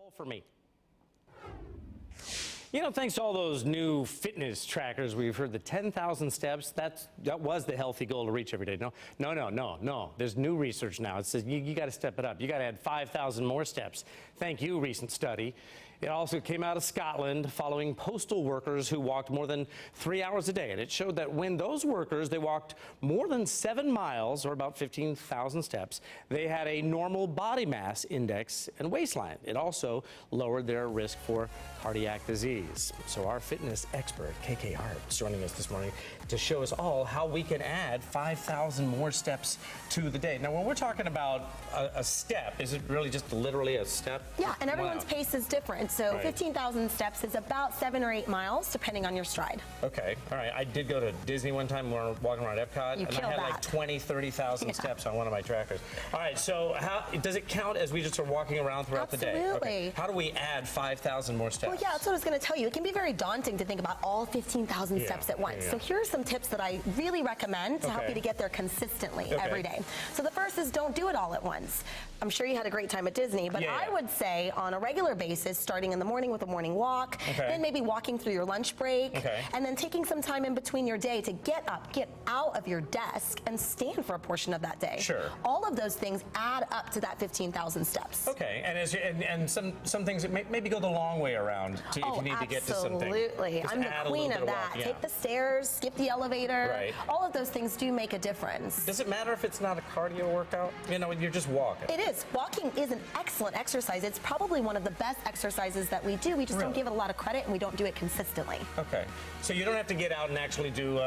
All for me. You know, thanks to all those new fitness trackers, we've heard the 10,000 steps, that was the healthy goal to reach every day. No. There's new research now. It says you got to step it up. You got to add 5,000 more steps. Thank you, recent study. It also came out of Scotland following postal workers who walked more than 3 hours a day. And it showed that when those workers, they walked more than 7 miles, or about 15,000 steps, they had a normal body mass index and waistline. It also lowered their risk for cardiac disease. So our fitness expert, KK Hart, is joining us this morning to show us all how we can add 5,000 more steps to the day. Now, when we're talking about a step, is it really just literally a step? Yeah, and everyone's pace is different. So right. 15,000 steps is about 7 or 8 miles, depending on your stride. Okay, all right. I did go to Disney one time when we were walking around Epcot, and I had like 30,000 steps on one of my trackers. All right, so how does it count as we just are walking around throughout the day? Absolutely. Okay. How do we add 5,000 more steps? Well, yeah, that's what I was going to tell you. It can be very daunting to think about all 15,000 steps at once. So here are some tips that I really recommend to help you to get there consistently every day. So the first is don't do it all at once. I'm sure you had a great time at Disney, but I would say on a regular basis, starting in the morning with a morning walk, then maybe walking through your lunch break, and then taking some time in between your day to get up, get out of your desk, and stand for a portion of that day. Sure. All of those things add up to that 15,000 steps. Okay, and some things that maybe go the long way around if you need to get to something. Absolutely. I'm the queen of that. Take the stairs, skip the elevator. Right. All of those things do make a difference. Does it matter if it's not a cardio workout? You know, you're just walking. It is. Walking is an excellent exercise. It's probably one of the best exercises that we do. We just don't give it a lot of credit, and we don't do it consistently. Okay. So you don't have to get out and actually do,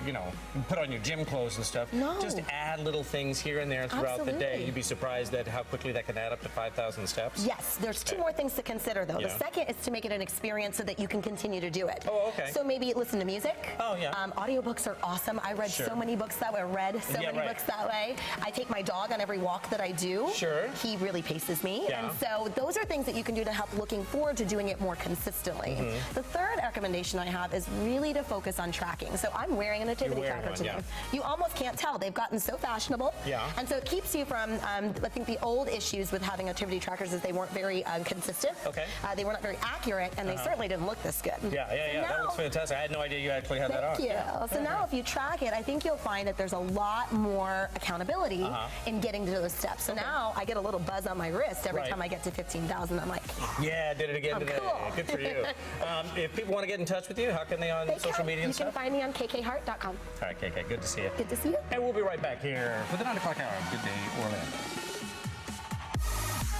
you know, put on your gym clothes and stuff. No. Just add little things here and there throughout the day. You'd be surprised at how quickly that can add up to 5,000 steps. Yes. There's two more things to consider, though. The second is to make it an experience so that you can continue to do it. Oh, okay. So maybe listen to music. Oh, yeah. Audiobooks are awesome. I read so many books that way. Books that way. I take my dog on every walk that I do. Sure. He really paces me. And so those are things that you can do to help looking forward to doing it more consistently. The third recommendation I have is really to focus on tracking. So I'm wearing an activity tracker today. You almost can't tell. They've gotten so fashionable. And so it keeps you from, I think the old issues with having activity trackers is they weren't very consistent. They were not very accurate, and they certainly didn't look this good. That looks fantastic. I had no idea you actually had that on. Thank you. So now if you track it, I think you'll find that there's a lot more accountability in getting to those steps. So now I get a little buzz on my wrist every time I get to 15,000. I'm like, yeah, did it again today. Cool. Good for you. If people want to get in touch with you, how can they on social media and stuff? You can find me on kkhart.com. All right, KK, good to see you. Good to see you. And we'll be right back here for the 9 o'clock hour. Good day, Orlando.